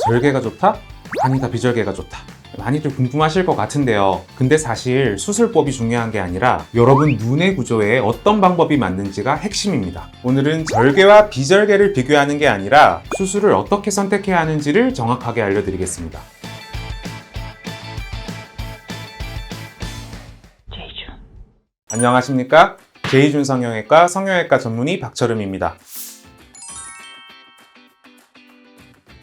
절개가 좋다? 아니다, 비절개가 좋다. 많이들 궁금하실 것 같은데요. 근데 사실 수술법이 중요한 게 아니라 여러분 눈의 구조에 어떤 방법이 맞는지가 핵심입니다. 오늘은 절개와 비절개를 비교하는 게 아니라 수술을 어떻게 선택해야 하는지를 정확하게 알려드리겠습니다. 안녕하십니까? 제이준 성형외과 성형외과 전문의 박철음입니다.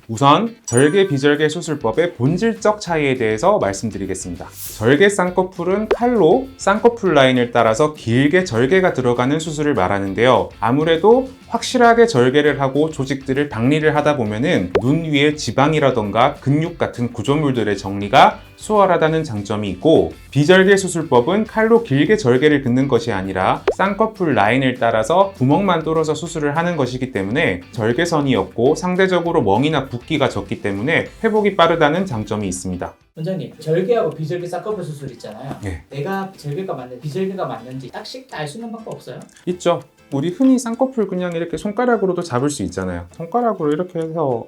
우선 절개 비절개 수술법의 본질적 차이에 대해서 말씀드리겠습니다. 절개 쌍꺼풀은 칼로 쌍꺼풀 라인을 따라서 길게 절개가 들어가는 수술을 말하는데요. 아무래도 확실하게 절개를 하고 조직들을 박리를 하다 보면은 눈 위에 지방이라던가 근육 같은 구조물들의 정리가 수월하다는 장점이 있고, 비절개 수술법은 칼로 길게 절개를 긋는 것이 아니라 쌍꺼풀 라인을 따라서 구멍만 뚫어서 수술을 하는 것이기 때문에 절개선이 없고 상대적으로 멍이나 붓기가 적기 때문에 회복이 빠르다는 장점이 있습니다. 원장님, 절개하고 비절개 쌍꺼풀 수술 있잖아요. 네. 내가 절개가 맞는지 비절개가 맞는지 딱씩 알 수 있는 방법 없어요? 있죠. 우리 흔히 쌍꺼풀 그냥 이렇게 손가락으로도 잡을 수 있잖아요. 손가락으로 이렇게 해서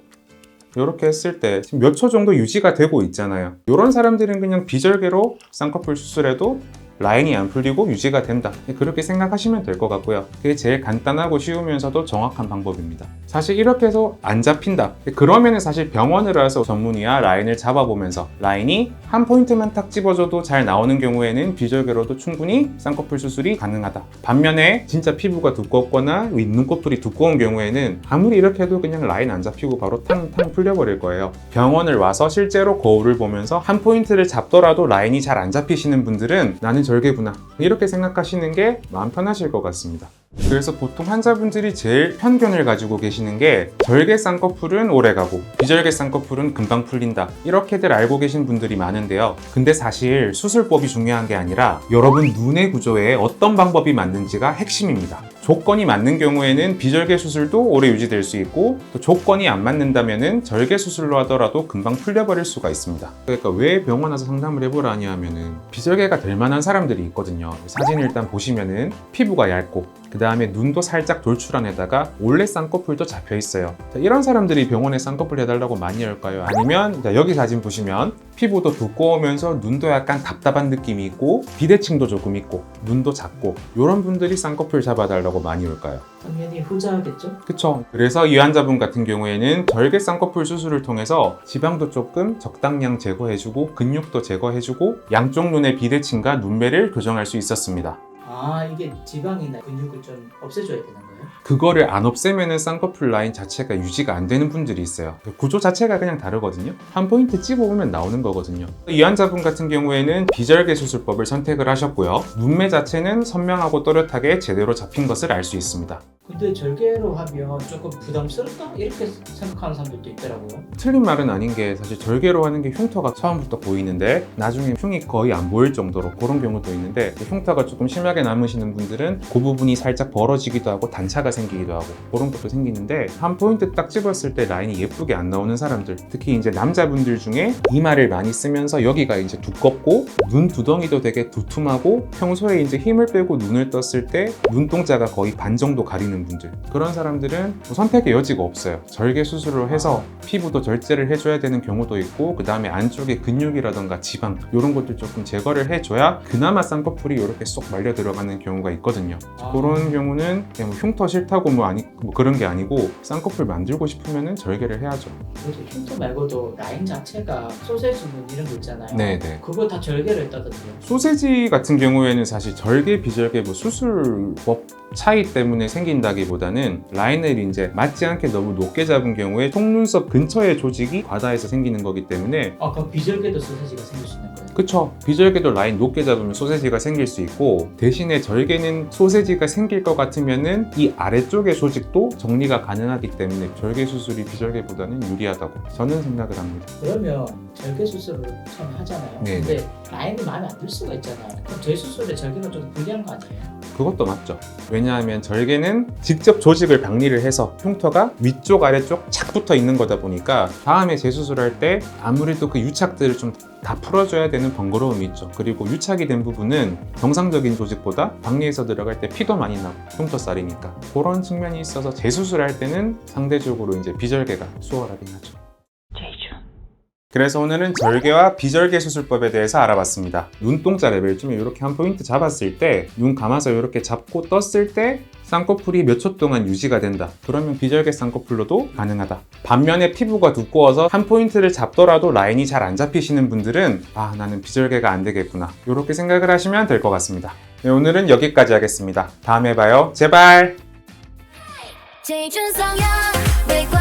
이렇게 했을 때 지금 몇 초 정도 유지가 되고 있잖아요. 이런 사람들은 그냥 비절개로 쌍꺼풀 수술해도 라인이 안 풀리고 유지가 된다, 그렇게 생각하시면 될 것 같고요. 그게 제일 간단하고 쉬우면서도 정확한 방법입니다. 사실 이렇게 해서 안 잡힌다, 그러면은 사실 병원을 와서 전문의와 라인을 잡아보면서 라인이 한 포인트만 탁 집어줘도 잘 나오는 경우에는 비절개로도 충분히 쌍꺼풀 수술이 가능하다. 반면에 진짜 피부가 두껍거나 윗눈꺼풀이 두꺼운 경우에는 아무리 이렇게 해도 그냥 라인 안 잡히고 바로 탕탕 풀려버릴 거예요. 병원을 와서 실제로 거울을 보면서 한 포인트를 잡더라도 라인이 잘 안 잡히시는 분들은 나는 절개구나, 이렇게 생각하시는 게 마음 편하실 것 같습니다. 그래서 보통 환자분들이 제일 편견을 가지고 계시는 게 절개 쌍꺼풀은 오래가고 비절개 쌍꺼풀은 금방 풀린다, 이렇게들 알고 계신 분들이 많은데요. 근데 사실 수술법이 중요한 게 아니라 여러분 눈의 구조에 어떤 방법이 맞는지가 핵심입니다. 조건이 맞는 경우에는 비절개 수술도 오래 유지될 수 있고, 또 조건이 안 맞는다면은 절개 수술로 하더라도 금방 풀려버릴 수가 있습니다. 그러니까 왜 병원 와서 상담을 해보라 하냐면은 비절개가 될 만한 사람들이 있거든요. 사진을 일단 보시면은 피부가 얇고 그 다음에 눈도 살짝 돌출한 데다가 원래 쌍꺼풀도 잡혀 있어요. 자, 이런 사람들이 병원에 쌍꺼풀 해달라고 많이 할까요? 아니면 여기 사진 보시면 피부도 두꺼우면서 눈도 약간 답답한 느낌이 있고 비대칭도 조금 있고 눈도 작고, 이런 분들이 쌍꺼풀 잡아달라고 많이 올까요? 당연히 후자겠죠? 그쵸. 그래서 이 환자분 같은 경우에는 절개 쌍꺼풀 수술을 통해서 지방도 조금 적당량 제거해주고 근육도 제거해주고 양쪽 눈의 비대칭과 눈매를 교정할 수 있었습니다. 아, 이게 지방이나 근육을 좀 없애줘야 되는 거예요? 그거를 안 없애면은 쌍꺼풀 라인 자체가 유지가 안 되는 분들이 있어요. 구조 자체가 그냥 다르거든요. 한 포인트 찝어보면 나오는 거거든요. 이 환자분 같은 경우에는 비절개 수술법을 선택을 하셨고요. 눈매 자체는 선명하고 또렷하게 제대로 잡힌 것을 알 수 있습니다. 근데 절개로 하면 조금 부담스럽다? 이렇게 생각하는 사람들도 있더라고요. 틀린 말은 아닌 게, 사실 절개로 하는 게 흉터가 처음부터 보이는데 나중에 흉이 거의 안 보일 정도로 그런 경우도 있는데, 흉터가 조금 심하게 남으시는 분들은 그 부분이 살짝 벌어지기도 하고 단차가 생기기도 하고 그런 것도 생기는데, 한 포인트 딱 집었을 때 라인이 예쁘게 안 나오는 사람들, 특히 이제 남자분들 중에 이마를 많이 쓰면서 여기가 이제 두껍고 눈 두덩이도 되게 두툼하고 평소에 이제 힘을 빼고 눈을 떴을 때 눈동자가 거의 반 정도 가리는 분들, 그런 사람들은 선택의 여지가 없어요. 절개 수술을 해서 피부도 절제를 해줘야 되는 경우도 있고, 그 다음에 안쪽에 근육이라던가 지방 이런 것들 조금 제거를 해줘야 그나마 쌍꺼풀이 이렇게 쏙 말려 들어가는 경우가 있거든요. 그런 경우는 그냥 뭐 흉터 싫다고 뭐 그런 게 아니고 쌍꺼풀 만들고 싶으면은 절개를 해야죠. 그래도 흉터 말고도 라인 자체가 소세지 눈 이런 거 있잖아요. 네네. 그거 다 절개를 했다던데요. 소세지 같은 경우에는 사실 절개 비절개 뭐 수술법 차이 때문에 생긴다기보다는 라인을 이제 맞지 않게 너무 높게 잡은 경우에 속눈썹 근처의 조직이 과다해서 생기는 거기 때문에. 아, 그럼 비절개도 소세지가 생길 수 있는 거예요? 그쵸. 비절개도 라인 높게 잡으면 소세지가 생길 수 있고, 대신에 절개는 소세지가 생길 것 같으면은 이 아래쪽의 조직도 정리가 가능하기 때문에 절개 수술이 비절개보다는 유리하다고 저는 생각을 합니다. 그러면 절개 수술을 처음 하잖아요. 네네. 근데 라인이 마음에 안 들 수가 있잖아요. 그럼 저희 수술에 절개가 좀 불리한 거 아니에요? 그것도 맞죠. 왜냐하면 절개는 직접 조직을 박리를 해서 흉터가 위쪽 아래쪽 착 붙어 있는 거다 보니까 다음에 재수술할 때 아무래도 그 유착들을 좀 다 풀어줘야 되는 번거로움이 있죠. 그리고 유착이 된 부분은 정상적인 조직보다 박리에서 들어갈 때 피도 많이 나고 흉터살이니까 그런 측면이 있어서 재수술할 때는 상대적으로 이제 비절개가 수월하긴 하죠. 제이주. 그래서 오늘은 절개와 비절개 수술법에 대해서 알아봤습니다. 눈동자 레벨쯤에 이렇게 한 포인트 잡았을 때 눈 감아서 이렇게 잡고 떴을 때 쌍꺼풀이 몇 초 동안 유지가 된다. 그러면 비절개 쌍꺼풀로도 가능하다. 반면에 피부가 두꺼워서 한 포인트를 잡더라도 라인이 잘 안 잡히시는 분들은 아, 나는 비절개가 안 되겠구나. 이렇게 생각을 하시면 될 것 같습니다. 네, 오늘은 여기까지 하겠습니다. 다음에 봐요. 제발! 青春上扬，微光。